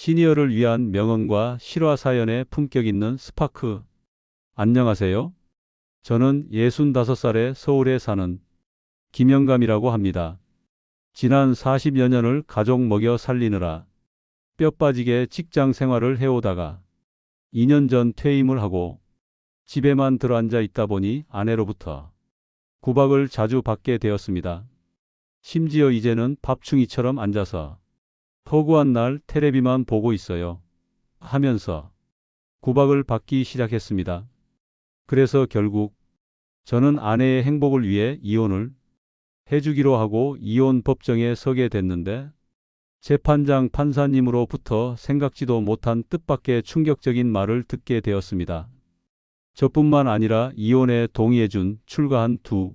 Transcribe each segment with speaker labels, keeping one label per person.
Speaker 1: 시니어를 위한 명언과 실화 사연의 품격 있는 스파크. 안녕하세요. 저는 65살의 서울에 사는 김영감이라고 합니다. 지난 40여 년을 가족 먹여 살리느라 뼈 빠지게 직장 생활을 해오다가 2년 전 퇴임을 하고 집에만 들어앉아 있다 보니 아내로부터 구박을 자주 받게 되었습니다. 심지어 이제는 밥충이처럼 앉아서 허구한 날 테레비만 보고 있어요 하면서 구박을 받기 시작했습니다. 그래서 결국 저는 아내의 행복을 위해 이혼을 해주기로 하고 이혼 법정에 서게 됐는데, 재판장 판사님으로부터 생각지도 못한 뜻밖의 충격적인 말을 듣게 되었습니다. 저뿐만 아니라 이혼에 동의해준 출가한 두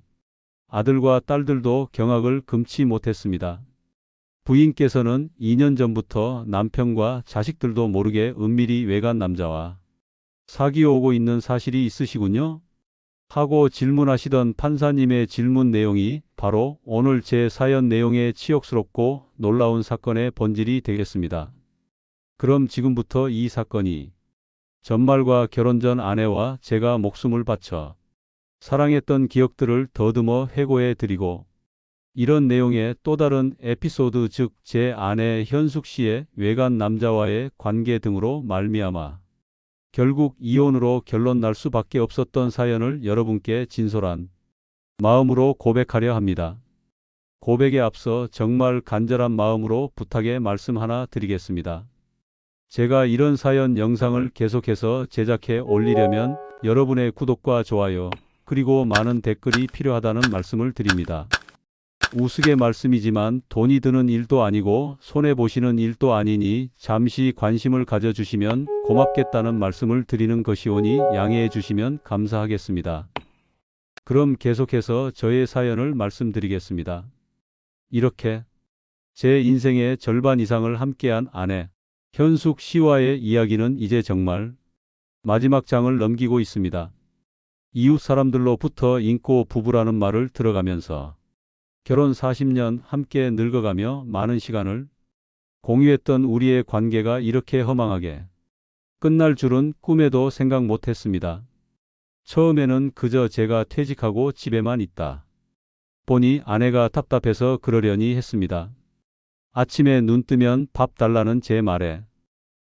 Speaker 1: 아들과 딸들도 경악을 금치 못했습니다. 부인께서는 2년 전부터 남편과 자식들도 모르게 은밀히 외간 남자와 사귀어오고 있는 사실이 있으시군요 하고 질문하시던 판사님의 질문 내용이 바로 오늘 제 사연 내용의 치욕스럽고 놀라운 사건의 본질이 되겠습니다. 그럼 지금부터 이 사건이 전말과 결혼 전 아내와 제가 목숨을 바쳐 사랑했던 기억들을 더듬어 회고해 드리고, 이런 내용의 또 다른 에피소드, 즉 제 아내 현숙 씨의 외간 남자와의 관계 등으로 말미암아 결국 이혼으로 결론 날 수밖에 없었던 사연을 여러분께 진솔한 마음으로 고백하려 합니다. 고백에 앞서 정말 간절한 마음으로 부탁의 말씀 하나 드리겠습니다. 제가 이런 사연 영상을 계속해서 제작해 올리려면 여러분의 구독과 좋아요, 그리고 많은 댓글이 필요하다는 말씀을 드립니다. 우스개 말씀이지만 돈이 드는 일도 아니고 손해보시는 일도 아니니 잠시 관심을 가져주시면 고맙겠다는 말씀을 드리는 것이오니 양해해 주시면 감사하겠습니다. 그럼 계속해서 저의 사연을 말씀드리겠습니다. 이렇게 제 인생의 절반 이상을 함께한 아내 현숙 씨와의 이야기는 이제 정말 마지막 장을 넘기고 있습니다. 이웃 사람들로부터 인고 부부라는 말을 들어가면서 결혼 40년 함께 늙어가며 많은 시간을 공유했던 우리의 관계가 이렇게 허망하게 끝날 줄은 꿈에도 생각 못했습니다. 처음에는 그저 제가 퇴직하고 집에만 있다 보니 아내가 답답해서 그러려니 했습니다. 아침에 눈 뜨면 밥 달라는 제 말에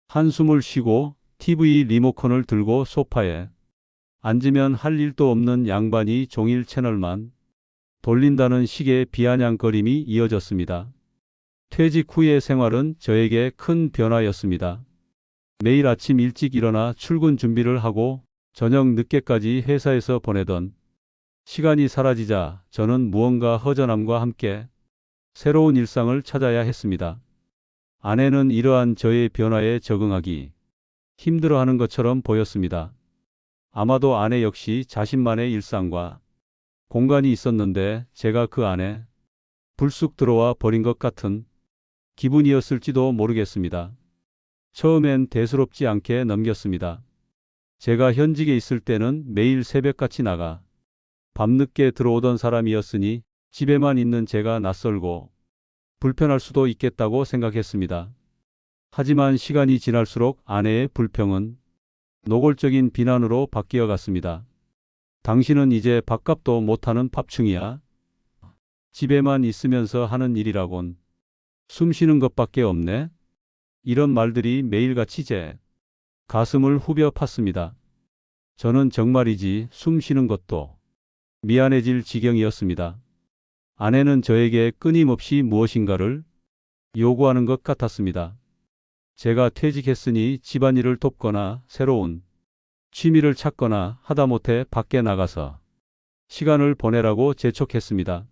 Speaker 1: 한숨을 쉬고 TV 리모컨을 들고 소파에 앉으면 할 일도 없는 양반이 종일 채널만 돌린다는 식의 비아냥거림이 이어졌습니다. 퇴직 후의 생활은 저에게 큰 변화였습니다. 매일 아침 일찍 일어나 출근 준비를 하고 저녁 늦게까지 회사에서 보내던 시간이 사라지자 저는 무언가 허전함과 함께 새로운 일상을 찾아야 했습니다. 아내는 이러한 저의 변화에 적응하기 힘들어하는 것처럼 보였습니다. 아마도 아내 역시 자신만의 일상과 공간이 있었는데 제가 그 안에 불쑥 들어와 버린 것 같은 기분이었을지도 모르겠습니다. 처음엔 대수롭지 않게 넘겼습니다. 제가 현직에 있을 때는 매일 새벽같이 나가 밤늦게 들어오던 사람이었으니 집에만 있는 제가 낯설고 불편할 수도 있겠다고 생각했습니다. 하지만 시간이 지날수록 아내의 불평은 노골적인 비난으로 바뀌어 갔습니다. 당신은 이제 밥값도 못하는 밥충이야. 집에만 있으면서 하는 일이라곤 숨 쉬는 것밖에 없네. 이런 말들이 매일같이 제 가슴을 후벼 팠습니다. 저는 정말이지 숨 쉬는 것도 미안해질 지경이었습니다. 아내는 저에게 끊임없이 무엇인가를 요구하는 것 같았습니다. 제가 퇴직했으니 집안일을 돕거나 새로운 취미를 찾거나 하다못해 밖에 나가서 시간을 보내라고 재촉했습니다.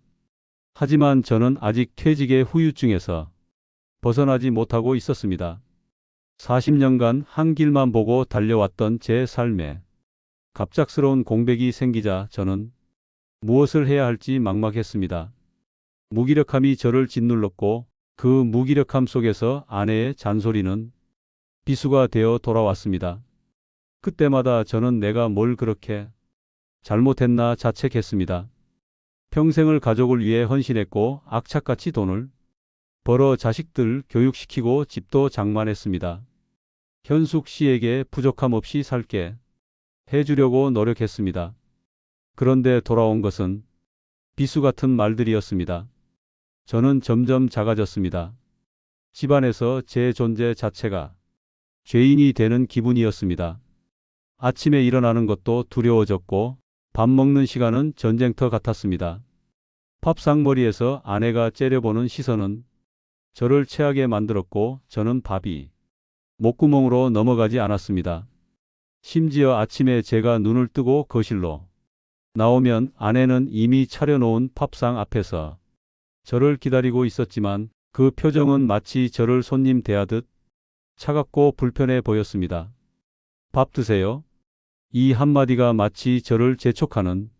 Speaker 1: 하지만 저는 아직 퇴직의 후유증에서 벗어나지 못하고 있었습니다. 40년간 한 길만 보고 달려왔던 제 삶에 갑작스러운 공백이 생기자 저는 무엇을 해야 할지 막막했습니다. 무기력함이 저를 짓눌렀고 그 무기력함 속에서 아내의 잔소리는 비수가 되어 돌아왔습니다. 그때마다 저는 내가 뭘 그렇게 잘못했나 자책했습니다. 평생을 가족을 위해 헌신했고 악착같이 돈을 벌어 자식들 교육시키고 집도 장만했습니다. 현숙 씨에게 부족함 없이 살게 해주려고 노력했습니다. 그런데 돌아온 것은 비수 같은 말들이었습니다. 저는 점점 작아졌습니다. 집안에서 제 존재 자체가 죄인이 되는 기분이었습니다. 아침에 일어나는 것도 두려워졌고 밥 먹는 시간은 전쟁터 같았습니다. 밥상머리에서 아내가 째려보는 시선은 저를 체하게 만들었고 저는 밥이 목구멍으로 넘어가지 않았습니다. 심지어 아침에 제가 눈을 뜨고 거실로 나오면 아내는 이미 차려놓은 밥상 앞에서 저를 기다리고 있었지만 그 표정은 마치 저를 손님 대하듯 차갑고 불편해 보였습니다. 밥 드세요. 이 한마디가 마치 저를 재촉하는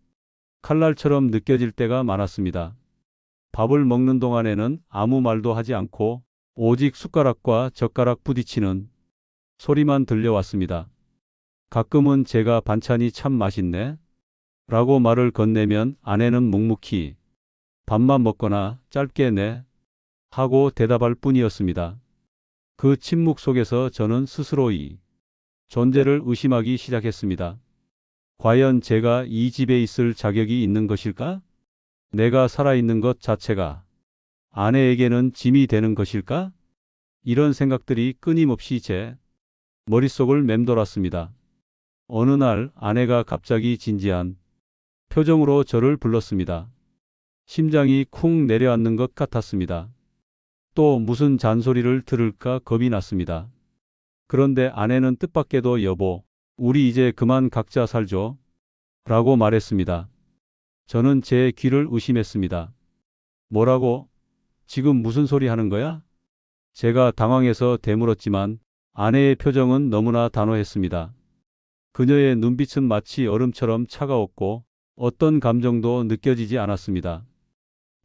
Speaker 1: 칼날처럼 느껴질 때가 많았습니다. 밥을 먹는 동안에는 아무 말도 하지 않고 오직 숟가락과 젓가락 부딪히는 소리만 들려왔습니다. 가끔은 제가 반찬이 참 맛있네 라고 말을 건네면 아내는 묵묵히 밥만 먹거나 짧게 네 하고 대답할 뿐이었습니다. 그 침묵 속에서 저는 스스로 이 존재를 의심하기 시작했습니다. 과연 제가 이 집에 있을 자격이 있는 것일까? 내가 살아있는 것 자체가 아내에게는 짐이 되는 것일까? 이런 생각들이 끊임없이 제 머릿속을 맴돌았습니다. 어느 날 아내가 갑자기 진지한 표정으로 저를 불렀습니다. 심장이 쿵 내려앉는 것 같았습니다. 또 무슨 잔소리를 들을까 겁이 났습니다. 그런데 아내는 뜻밖에도 여보, 우리 이제 그만 각자 살죠. 라고 말했습니다. 저는 제 귀를 의심했습니다. 뭐라고? 지금 무슨 소리 하는 거야? 제가 당황해서 되물었지만 아내의 표정은 너무나 단호했습니다. 그녀의 눈빛은 마치 얼음처럼 차가웠고 어떤 감정도 느껴지지 않았습니다.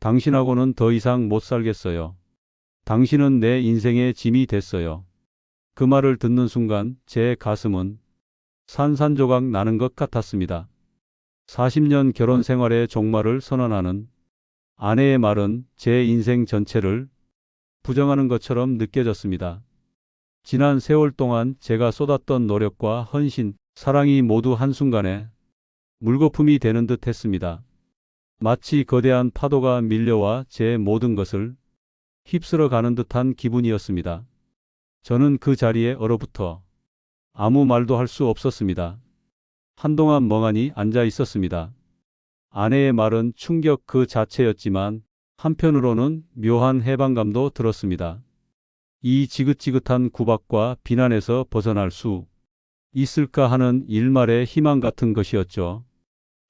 Speaker 1: 당신하고는 더 이상 못 살겠어요. 당신은 내 인생의 짐이 됐어요. 그 말을 듣는 순간 제 가슴은 산산조각 나는 것 같았습니다. 40년 결혼 생활의 종말을 선언하는 아내의 말은 제 인생 전체를 부정하는 것처럼 느껴졌습니다. 지난 세월 동안 제가 쏟았던 노력과 헌신, 사랑이 모두 한순간에 물거품이 되는 듯 했습니다. 마치 거대한 파도가 밀려와 제 모든 것을 휩쓸어 가는 듯한 기분이었습니다. 저는 그 자리에 얼어붙어 아무 말도 할 수 없었습니다. 한동안 멍하니 앉아 있었습니다. 아내의 말은 충격 그 자체였지만 한편으로는 묘한 해방감도 들었습니다. 이 지긋지긋한 구박과 비난에서 벗어날 수 있을까 하는 일말의 희망 같은 것이었죠.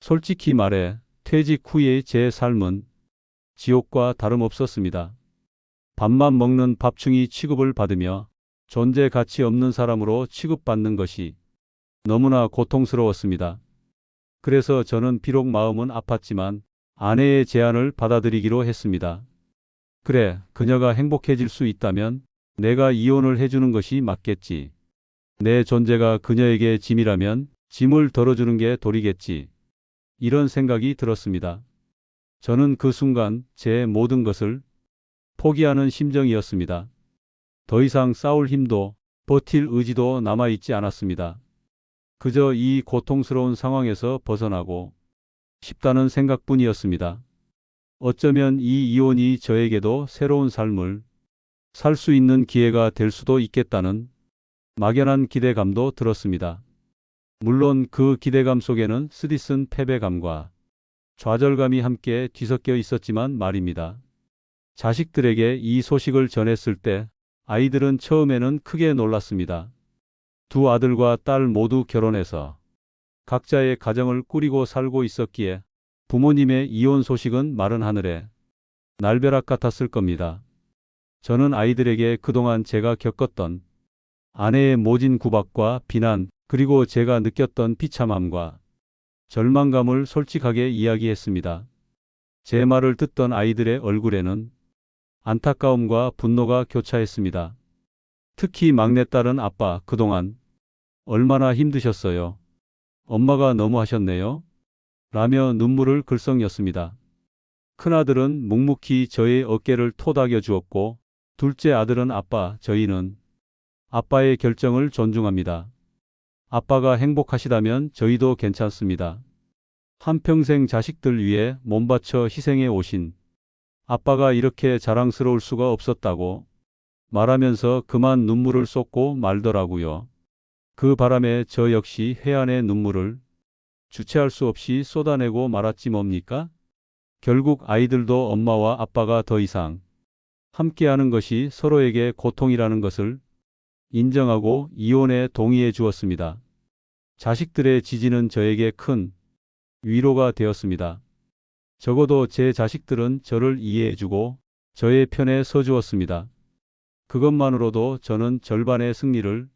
Speaker 1: 솔직히 말해 퇴직 후의 제 삶은 지옥과 다름없었습니다. 밥만 먹는 밥충이 취급을 받으며 존재 가치 없는 사람으로 취급받는 것이 너무나 고통스러웠습니다. 그래서 저는 비록 마음은 아팠지만 아내의 제안을 받아들이기로 했습니다. 그래, 그녀가 행복해질 수 있다면 내가 이혼을 해주는 것이 맞겠지. 내 존재가 그녀에게 짐이라면 짐을 덜어주는 게 도리겠지. 이런 생각이 들었습니다. 저는 그 순간 제 모든 것을 포기하는 심정이었습니다. 더 이상 싸울 힘도 버틸 의지도 남아있지 않았습니다. 그저 이 고통스러운 상황에서 벗어나고 싶다는 생각뿐이었습니다. 어쩌면 이 이혼이 저에게도 새로운 삶을 살 수 있는 기회가 될 수도 있겠다는 막연한 기대감도 들었습니다. 물론 그 기대감 속에는 쓰디쓴 패배감과 좌절감이 함께 뒤섞여 있었지만 말입니다. 자식들에게 이 소식을 전했을 때 아이들은 처음에는 크게 놀랐습니다. 두 아들과 딸 모두 결혼해서 각자의 가정을 꾸리고 살고 있었기에 부모님의 이혼 소식은 마른 하늘에 날벼락 같았을 겁니다. 저는 아이들에게 그동안 제가 겪었던 아내의 모진 구박과 비난, 그리고 제가 느꼈던 비참함과 절망감을 솔직하게 이야기했습니다. 제 말을 듣던 아이들의 얼굴에는 안타까움과 분노가 교차했습니다. 특히 막내딸은 아빠, 그동안 얼마나 힘드셨어요. 엄마가 너무 하셨네요. 라며 눈물을 글썽였습니다. 큰아들은 묵묵히 저의 어깨를 토닥여 주었고 둘째 아들은 아빠, 저희는 아빠의 결정을 존중합니다. 아빠가 행복하시다면 저희도 괜찮습니다. 한평생 자식들 위해 몸바쳐 희생해 오신 아빠가 이렇게 자랑스러울 수가 없었다고 말하면서 그만 눈물을 쏟고 말더라고요. 그 바람에 저 역시 회한의 눈물을 주체할 수 없이 쏟아내고 말았지 뭡니까? 결국 아이들도 엄마와 아빠가 더 이상 함께하는 것이 서로에게 고통이라는 것을 인정하고 이혼에 동의해 주었습니다. 자식들의 지지는 저에게 큰 위로가 되었습니다. 적어도 제 자식들은 저를 이해해 주고 저의 편에 서 주었습니다. 그것만으로도 저는 절반의 승리를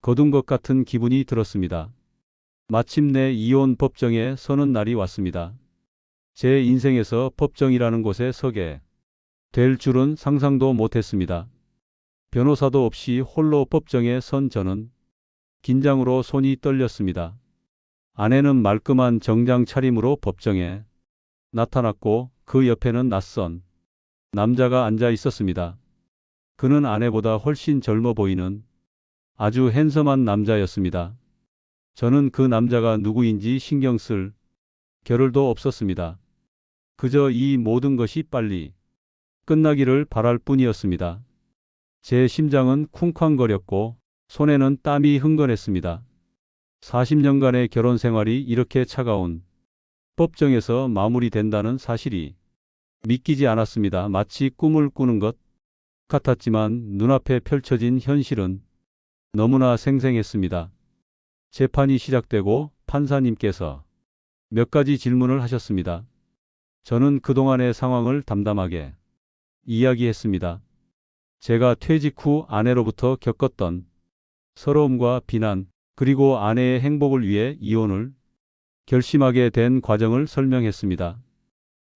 Speaker 1: 거둔 것 같은 기분이 들었습니다. 마침내 이혼 법정에 서는 날이 왔습니다. 제 인생에서 법정이라는 곳에 서게 될 줄은 상상도 못했습니다. 변호사도 없이 홀로 법정에 선 저는 긴장으로 손이 떨렸습니다. 아내는 말끔한 정장 차림으로 법정에 나타났고 그 옆에는 낯선 남자가 앉아 있었습니다. 그는 아내보다 훨씬 젊어 보이는 아주 핸섬한 남자였습니다. 저는 그 남자가 누구인지 신경 쓸 겨를도 없었습니다. 그저 이 모든 것이 빨리 끝나기를 바랄 뿐이었습니다. 제 심장은 쿵쾅거렸고 손에는 땀이 흥건했습니다. 40년간의 결혼 생활이 이렇게 차가운 법정에서 마무리된다는 사실이 믿기지 않았습니다. 마치 꿈을 꾸는 것 같았지만 눈앞에 펼쳐진 현실은 너무나 생생했습니다. 재판이 시작되고 판사님께서 몇 가지 질문을 하셨습니다. 저는 그동안의 상황을 담담하게 이야기했습니다. 제가 퇴직 후 아내로부터 겪었던 서러움과 비난, 그리고 아내의 행복을 위해 이혼을 결심하게 된 과정을 설명했습니다.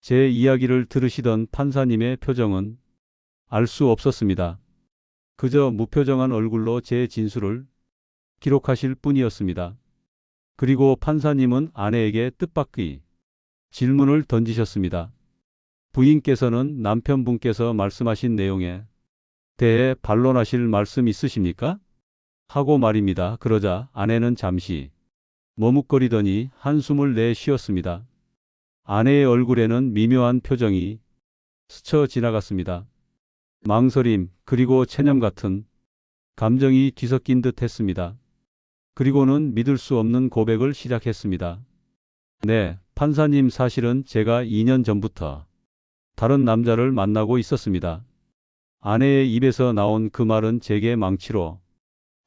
Speaker 1: 제 이야기를 들으시던 판사님의 표정은 알 수 없었습니다. 그저 무표정한 얼굴로 제 진술을 기록하실 뿐이었습니다. 그리고 판사님은 아내에게 뜻밖의 질문을 던지셨습니다. 부인께서는 남편분께서 말씀하신 내용에 대해 반론하실 말씀 있으십니까? 하고 말입니다. 그러자 아내는 잠시 머뭇거리더니 한숨을 내쉬었습니다. 아내의 얼굴에는 미묘한 표정이 스쳐 지나갔습니다. 망설임, 그리고 체념 같은 감정이 뒤섞인 듯 했습니다. 그리고는 믿을 수 없는 고백을 시작했습니다. 네, 판사님, 사실은 제가 2년 전부터 다른 남자를 만나고 있었습니다. 아내의 입에서 나온 그 말은 제게 망치로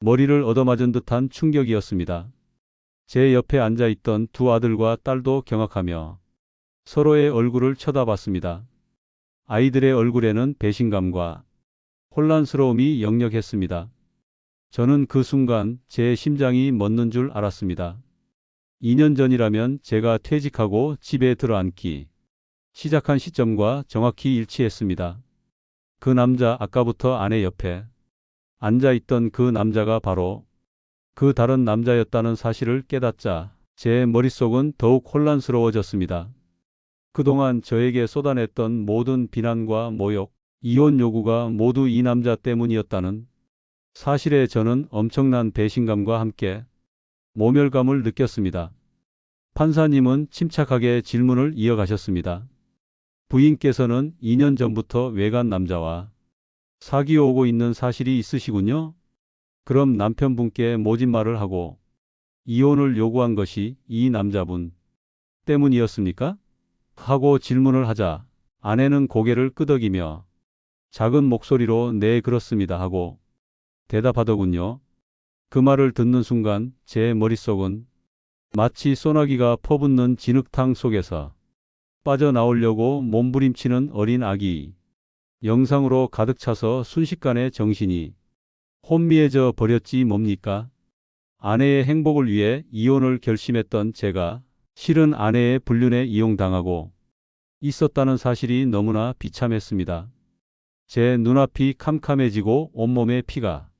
Speaker 1: 머리를 얻어맞은 듯한 충격이었습니다. 제 옆에 앉아 있던 두 아들과 딸도 경악하며 서로의 얼굴을 쳐다봤습니다. 아이들의 얼굴에는 배신감과 혼란스러움이 역력했습니다. 저는 그 순간 제 심장이 멎는 줄 알았습니다. 2년 전이라면 제가 퇴직하고 집에 들어앉기 시작한 시점과 정확히 일치했습니다. 그 남자, 아까부터 아내 옆에 앉아있던 그 남자가 바로 그 다른 남자였다는 사실을 깨닫자 제 머릿속은 더욱 혼란스러워졌습니다. 그동안 저에게 쏟아냈던 모든 비난과 모욕, 이혼 요구가 모두 이 남자 때문이었다는 사실에 저는 엄청난 배신감과 함께 모멸감을 느꼈습니다. 판사님은 침착하게 질문을 이어가셨습니다. 부인께서는 2년 전부터 외간 남자와 사귀어오고 있는 사실이 있으시군요. 그럼 남편분께 모진 말을 하고 이혼을 요구한 것이 이 남자분 때문이었습니까? 하고 질문을 하자 아내는 고개를 끄덕이며 작은 목소리로 네, 그렇습니다 하고 대답하더군요. 그 말을 듣는 순간 제 머릿속은 마치 소나기가 퍼붓는 진흙탕 속에서 빠져나오려고 몸부림치는 어린 아기 영상으로 가득 차서 순식간에 정신이 혼미해져 버렸지 뭡니까? 아내의 행복을 위해 이혼을 결심했던 제가 실은 아내의 불륜에 이용당하고 있었다는 사실이 너무나 비참했습니다. 제 눈앞이 캄캄해지고 온몸에 피가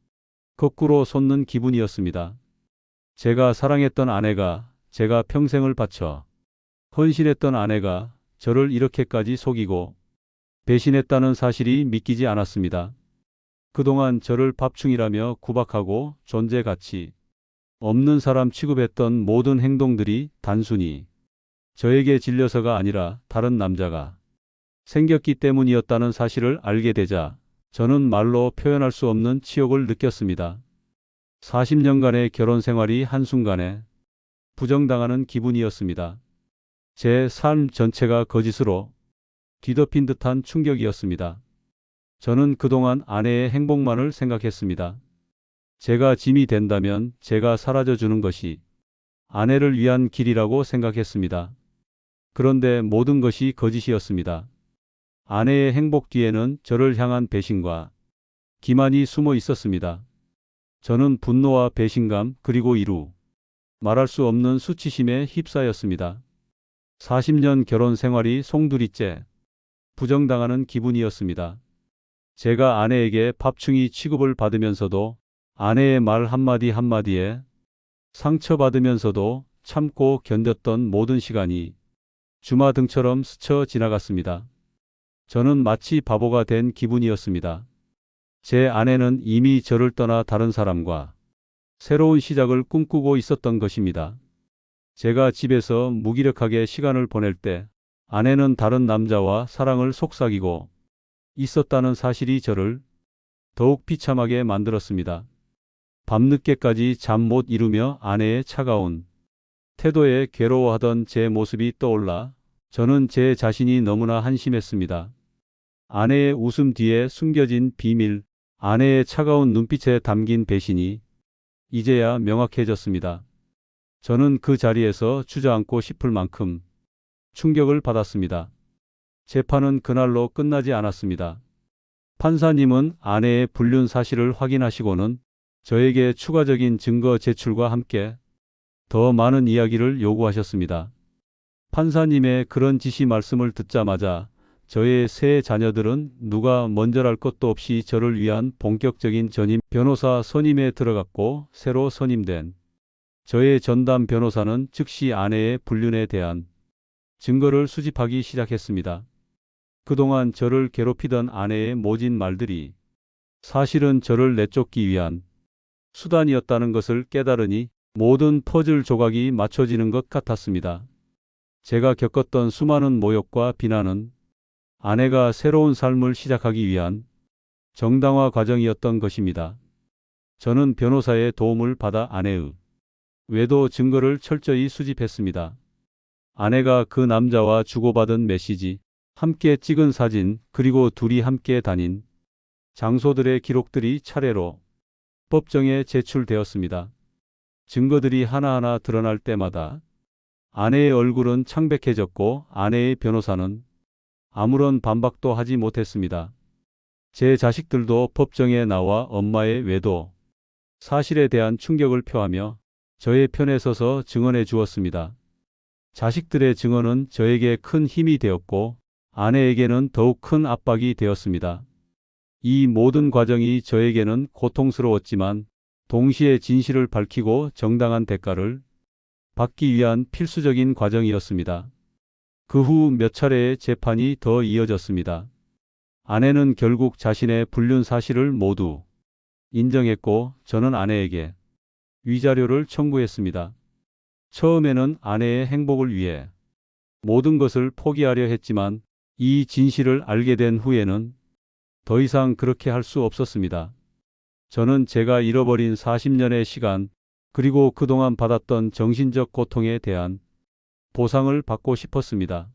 Speaker 1: 거꾸로 솟는 기분이었습니다. 제가 사랑했던 아내가, 제가 평생을 바쳐 헌신했던 아내가 저를 이렇게까지 속이고 배신했다는 사실이 믿기지 않았습니다. 그동안 저를 밥충이라며 구박하고 존재 가치 없는 사람 취급했던 모든 행동들이 단순히 저에게 질려서가 아니라 다른 남자가 생겼기 때문이었다는 사실을 알게 되자 저는 말로 표현할 수 없는 치욕을 느꼈습니다. 40년간의 결혼 생활이 한순간에 부정당하는 기분이었습니다. 제 삶 전체가 거짓으로 뒤덮인 듯한 충격이었습니다. 저는 그동안 아내의 행복만을 생각했습니다. 제가 짐이 된다면 제가 사라져 주는 것이 아내를 위한 길이라고 생각했습니다. 그런데 모든 것이 거짓이었습니다. 아내의 행복 뒤에는 저를 향한 배신과 기만이 숨어 있었습니다. 저는 분노와 배신감 그리고 이루 말할 수 없는 수치심에 휩싸였습니다. 40년 결혼 생활이 송두리째 부정당하는 기분이었습니다. 제가 아내에게 밥충이 취급을 받으면서도 아내의 말 한마디 한마디에 상처받으면서도 참고 견뎠던 모든 시간이 주마등처럼 스쳐 지나갔습니다. 저는 마치 바보가 된 기분이었습니다. 제 아내는 이미 저를 떠나 다른 사람과 새로운 시작을 꿈꾸고 있었던 것입니다. 제가 집에서 무기력하게 시간을 보낼 때 아내는 다른 남자와 사랑을 속삭이고 있었다는 사실이 저를 더욱 비참하게 만들었습니다. 밤늦게까지 잠 못 이루며 아내의 차가운 태도에 괴로워하던 제 모습이 떠올라 저는 제 자신이 너무나 한심했습니다. 아내의 웃음 뒤에 숨겨진 비밀, 아내의 차가운 눈빛에 담긴 배신이 이제야 명확해졌습니다. 저는 그 자리에서 주저앉고 싶을 만큼 충격을 받았습니다. 재판은 그날로 끝나지 않았습니다. 판사님은 아내의 불륜 사실을 확인하시고는 저에게 추가적인 증거 제출과 함께 더 많은 이야기를 요구하셨습니다. 판사님의 그런 지시 말씀을 듣자마자 저의 세 자녀들은 누가 먼저랄 것도 없이 저를 위한 본격적인 전임 변호사 선임에 들어갔고 새로 선임된 저의 전담 변호사는 즉시 아내의 불륜에 대한 증거를 수집하기 시작했습니다. 그동안 저를 괴롭히던 아내의 모진 말들이 사실은 저를 내쫓기 위한 수단이었다는 것을 깨달으니 모든 퍼즐 조각이 맞춰지는 것 같았습니다. 제가 겪었던 수많은 모욕과 비난은 아내가 새로운 삶을 시작하기 위한 정당화 과정이었던 것입니다. 저는 변호사의 도움을 받아 아내의 외도 증거를 철저히 수집했습니다. 아내가 그 남자와 주고받은 메시지, 함께 찍은 사진, 그리고 둘이 함께 다닌 장소들의 기록들이 차례로 법정에 제출되었습니다. 증거들이 하나하나 드러날 때마다 아내의 얼굴은 창백해졌고 아내의 변호사는 아무런 반박도 하지 못했습니다. 제 자식들도 법정에 나와 엄마의 외도 사실에 대한 충격을 표하며 저의 편에 서서 증언해 주었습니다. 자식들의 증언은 저에게 큰 힘이 되었고 아내에게는 더욱 큰 압박이 되었습니다. 이 모든 과정이 저에게는 고통스러웠지만 동시에 진실을 밝히고 정당한 대가를 받기 위한 필수적인 과정이었습니다. 그 후 몇 차례의 재판이 더 이어졌습니다. 아내는 결국 자신의 불륜 사실을 모두 인정했고 저는 아내에게 위자료를 청구했습니다. 처음에는 아내의 행복을 위해 모든 것을 포기하려 했지만 이 진실을 알게 된 후에는 더 이상 그렇게 할 수 없었습니다. 저는 제가 잃어버린 40년의 시간 그리고 그동안 받았던 정신적 고통에 대한 보상을 받고 싶었습니다.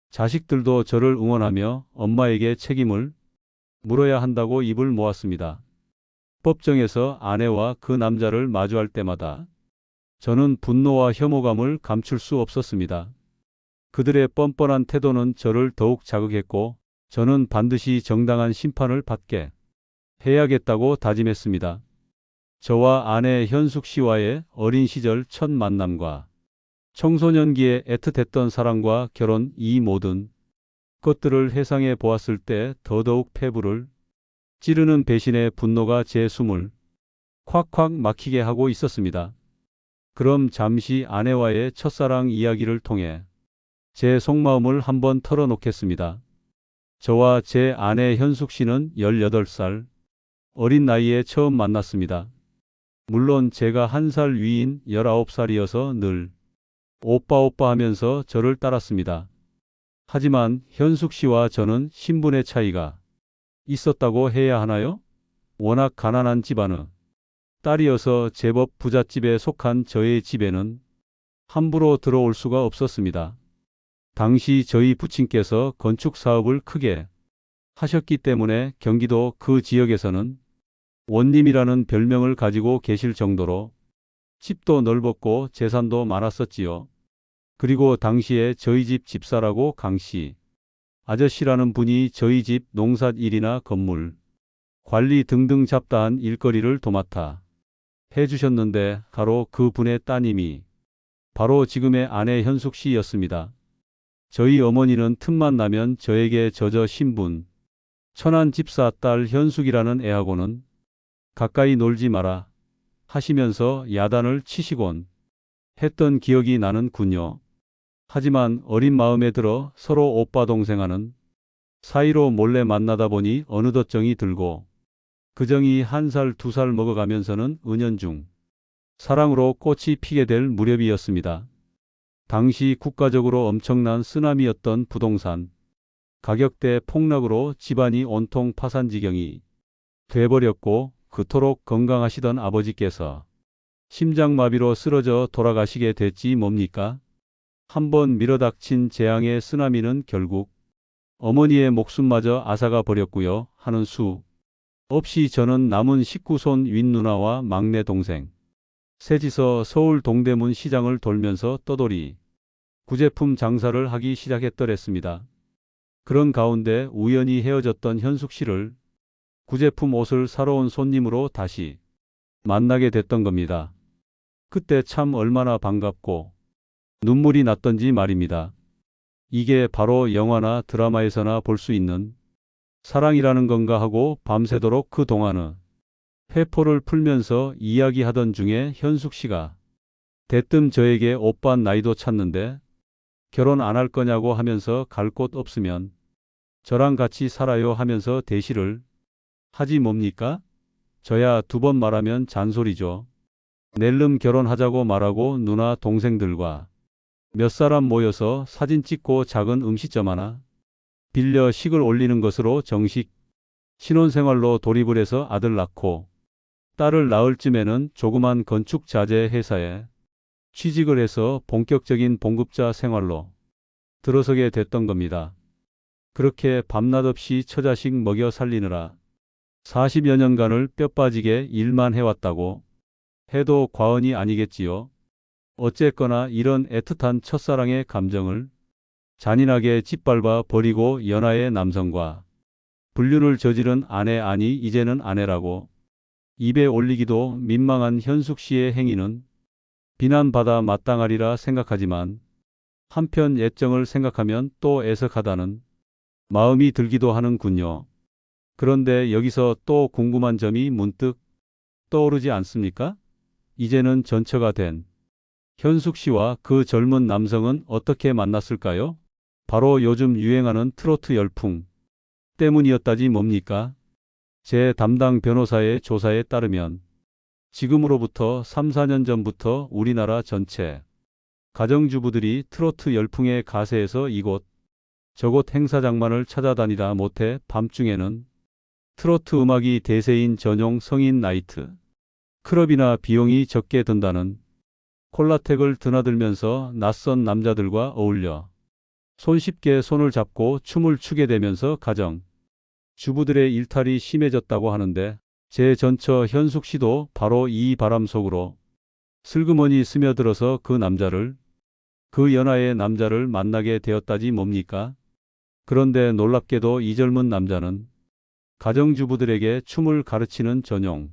Speaker 1: 자식들도 저를 응원하며 엄마에게 책임을 물어야 한다고 입을 모았습니다. 법정에서 아내와 그 남자를 마주할 때마다 저는 분노와 혐오감을 감출 수 없었습니다. 그들의 뻔뻔한 태도는 저를 더욱 자극했고 저는 반드시 정당한 심판을 받게 해야겠다고 다짐했습니다. 저와 아내 현숙 씨와의 어린 시절 첫 만남과 청소년기에 애틋했던 사랑과 결혼, 이 모든 것들을 회상해 보았을 때 더더욱 폐부를 찌르는 배신의 분노가 제 숨을 콱콱 막히게 하고 있었습니다. 그럼 잠시 아내와의 첫사랑 이야기를 통해 제 속마음을 한번 털어놓겠습니다. 저와 제 아내 현숙 씨는 18살 어린 나이에 처음 만났습니다. 물론 제가 1살 위인 19살이어서 늘 오빠 오빠 하면서 저를 따랐습니다. 하지만 현숙 씨와 저는 신분의 차이가 있었다고 해야 하나요? 워낙 가난한 집안의 딸이어서 제법 부잣집에 속한 저의 집에는 함부로 들어올 수가 없었습니다. 당시 저희 부친께서 건축 사업을 크게 하셨기 때문에 경기도 그 지역에서는 원님이라는 별명을 가지고 계실 정도로 집도 넓었고 재산도 많았었지요. 그리고 당시에 저희 집 집사라고 강씨 아저씨라는 분이 저희 집 농사 일이나 건물 관리 등등 잡다한 일거리를 도맡아 해주셨는데 바로 그 분의 따님이 바로 지금의 아내 현숙 씨였습니다. 저희 어머니는 틈만 나면 저에게 저저 신분 천한 집사 딸 현숙이라는 애하고는 가까이 놀지 마라 하시면서 야단을 치시곤 했던 기억이 나는군요. 하지만 어린 마음에 들어 서로 오빠 동생하는 사이로 몰래 만나다 보니 어느덧 정이 들고 그 정이 1살 2살 먹어가면서는 은연중 사랑으로 꽃이 피게 될 무렵이었습니다. 당시 국가적으로 엄청난 쓰나미였던 부동산 가격대 폭락으로 집안이 온통 파산지경이 돼버렸고 그토록 건강하시던 아버지께서 심장마비로 쓰러져 돌아가시게 됐지 뭡니까? 한번 밀어닥친 재앙의 쓰나미는 결국 어머니의 목숨마저 앗아가 버렸고요. 하는 수 없이 저는 남은 식구손 윗누나와 막내 동생 셋이서 서울 동대문 시장을 돌면서 떠돌이 구제품 장사를 하기 시작했더랬습니다. 그런 가운데 우연히 헤어졌던 현숙 씨를 구제품 옷을 사러 온 손님으로 다시 만나게 됐던 겁니다. 그때 참 얼마나 반갑고 눈물이 났던지 말입니다. 이게 바로 영화나 드라마에서나 볼 수 있는 사랑이라는 건가 하고 밤새도록 그 동안의 회포를 풀면서 이야기하던 중에 현숙 씨가 대뜸 저에게 오빠 나이도 찼는데 결혼 안 할 거냐고 하면서 갈 곳 없으면 저랑 같이 살아요 하면서 대시를 하지 뭡니까? 저야 2번 말하면 잔소리죠. 낼름 결혼하자고 말하고 누나 동생들과 몇 사람 모여서 사진 찍고 작은 음식점 하나 빌려 식을 올리는 것으로 정식 신혼생활로 돌입을 해서 아들 낳고 딸을 낳을 쯤에는 조그만 건축 자재 회사에 취직을 해서 본격적인 봉급자 생활로 들어서게 됐던 겁니다. 그렇게 밤낮 없이 처자식 먹여 살리느라 40여 년간을 뼈 빠지게 일만 해왔다고 해도 과언이 아니겠지요. 어쨌거나 이런 애틋한 첫사랑의 감정을 잔인하게 짓밟아 버리고 연하의 남성과 불륜을 저지른 아내 아니 이제는 아내라고 입에 올리기도 민망한 현숙 씨의 행위는 비난받아 마땅하리라 생각하지만 한편 애정을 생각하면 또 애석하다는 마음이 들기도 하는군요. 그런데 여기서 또 궁금한 점이 문득 떠오르지 않습니까? 이제는 전처가 된 현숙 씨와 그 젊은 남성은 어떻게 만났을까요? 바로 요즘 유행하는 트로트 열풍 때문이었다지 뭡니까? 제 담당 변호사의 조사에 따르면 지금으로부터 3, 4년 전부터 우리나라 전체 가정주부들이 트로트 열풍의 가세에서 이곳 저곳 행사 장만을 찾아다니다 못해 밤중에는 트로트 음악이 대세인 전용 성인 나이트 클럽이나 비용이 적게 든다는 콜라텍을 드나들면서 낯선 남자들과 어울려 손쉽게 손을 잡고 춤을 추게 되면서 가정 주부들의 일탈이 심해졌다고 하는데 제 전처 현숙 씨도 바로 이 바람 속으로 슬그머니 스며들어서 그 연하의 남자를 만나게 되었다지 뭡니까? 그런데 놀랍게도 이 젊은 남자는 가정주부들에게 춤을 가르치는 전용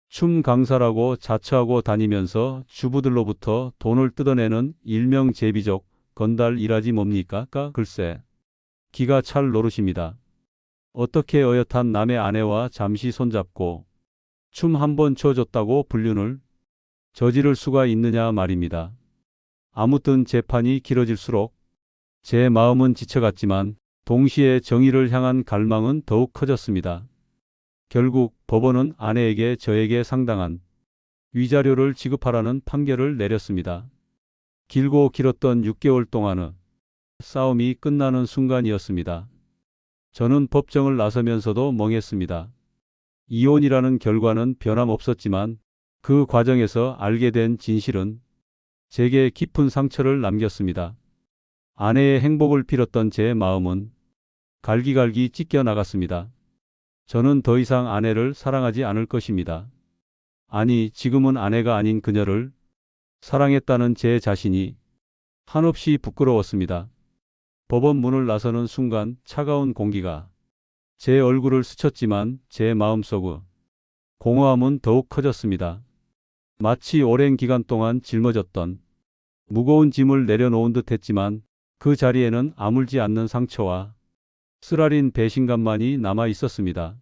Speaker 1: 춤 강사라고 자처하고 다니면서 주부들로부터 돈을 뜯어내는 일명 제비족 건달이라지 뭡니까? 글쎄 기가 찰 노릇입니다. 어떻게 어엿한 남의 아내와 잠시 손잡고 춤 한 번 춰줬다고 불륜을 저지를 수가 있느냐 말입니다. 아무튼 재판이 길어질수록 제 마음은 지쳐갔지만 동시에 정의를 향한 갈망은 더욱 커졌습니다. 결국 법원은 아내에게 저에게 상당한 위자료를 지급하라는 판결을 내렸습니다. 길고 길었던 6개월 동안은 싸움이 끝나는 순간이었습니다. 저는 법정을 나서면서도 멍했습니다. 이혼이라는 결과는 변함없었지만 그 과정에서 알게 된 진실은 제게 깊은 상처를 남겼습니다. 아내의 행복을 빌었던 제 마음은 갈기갈기 찢겨 나갔습니다. 저는 더 이상 아내를 사랑하지 않을 것입니다. 아니, 지금은 아내가 아닌 그녀를 사랑했다는 제 자신이 한없이 부끄러웠습니다. 법원 문을 나서는 순간 차가운 공기가 제 얼굴을 스쳤지만 제 마음속의 공허함은 더욱 커졌습니다. 마치 오랜 기간 동안 짊어졌던 무거운 짐을 내려놓은 듯 했지만 그 자리에는 아물지 않는 상처와 쓰라린 배신감만이 남아 있었습니다.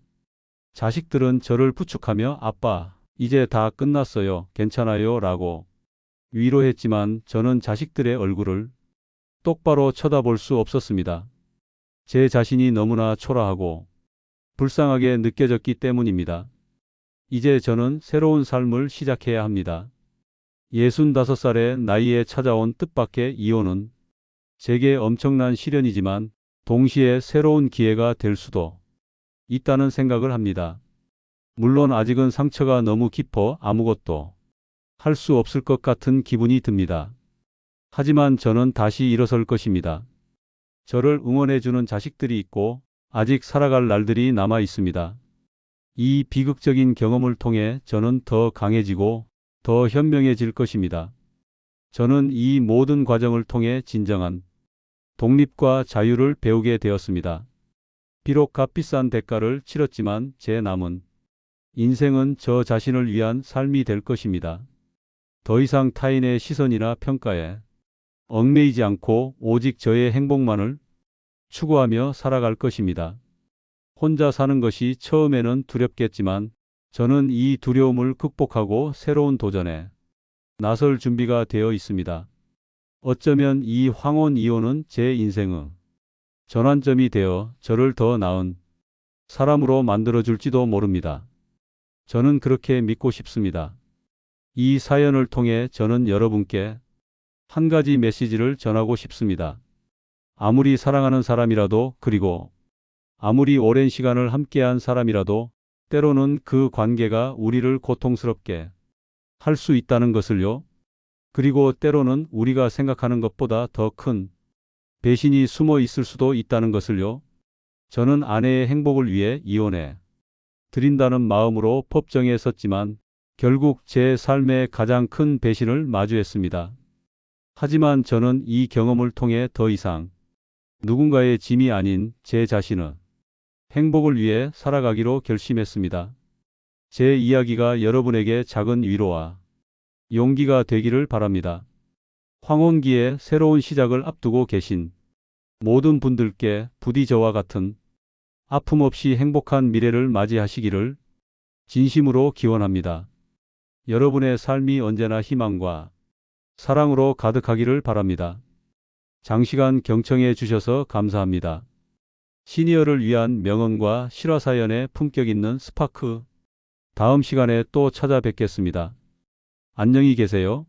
Speaker 1: 자식들은 저를 부축하며 아빠, 이제 다 끝났어요. 괜찮아요. 라고 위로했지만 저는 자식들의 얼굴을 똑바로 쳐다볼 수 없었습니다. 제 자신이 너무나 초라하고 불쌍하게 느껴졌기 때문입니다. 이제 저는 새로운 삶을 시작해야 합니다. 65살의 나이에 찾아온 뜻밖의 이혼은 제게 엄청난 시련이지만 동시에 새로운 기회가 될 수도 있다는 생각을 합니다. 물론 아직은 상처가 너무 깊어 아무것도 할 수 없을 것 같은 기분이 듭니다. 하지만 저는 다시 일어설 것입니다. 저를 응원해주는 자식들이 있고 아직 살아갈 날들이 남아 있습니다. 이 비극적인 경험을 통해 저는 더 강해지고 더 현명해질 것입니다. 저는 이 모든 과정을 통해 진정한 독립과 자유를 배우게 되었습니다. 비록 값비싼 대가를 치렀지만 제 남은 인생은 저 자신을 위한 삶이 될 것입니다. 더 이상 타인의 시선이나 평가에 얽매이지 않고 오직 저의 행복만을 추구하며 살아갈 것입니다. 혼자 사는 것이 처음에는 두렵겠지만 저는 이 두려움을 극복하고 새로운 도전에 나설 준비가 되어 있습니다. 어쩌면 이 황혼 이혼은 제 인생의 전환점이 되어 저를 더 나은 사람으로 만들어줄지도 모릅니다. 저는 그렇게 믿고 싶습니다. 이 사연을 통해 저는 여러분께 한 가지 메시지를 전하고 싶습니다. 아무리 사랑하는 사람이라도 그리고 아무리 오랜 시간을 함께한 사람이라도 때로는 그 관계가 우리를 고통스럽게 할 수 있다는 것을요. 그리고 때로는 우리가 생각하는 것보다 더 큰 배신이 숨어 있을 수도 있다는 것을요. 저는 아내의 행복을 위해 이혼해 드린다는 마음으로 법정에 섰지만 결국 제 삶의 가장 큰 배신을 마주했습니다. 하지만 저는 이 경험을 통해 더 이상 누군가의 짐이 아닌 제 자신의 행복을 위해 살아가기로 결심했습니다. 제 이야기가 여러분에게 작은 위로와 용기가 되기를 바랍니다. 황혼기의 새로운 시작을 앞두고 계신 모든 분들께 부디 저와 같은 아픔 없이 행복한 미래를 맞이하시기를 진심으로 기원합니다. 여러분의 삶이 언제나 희망과 사랑으로 가득하기를 바랍니다. 장시간 경청해 주셔서 감사합니다. 시니어를 위한 명언과 실화사연의 품격 있는 스파크. 다음 시간에 또 찾아뵙겠습니다. 안녕히 계세요.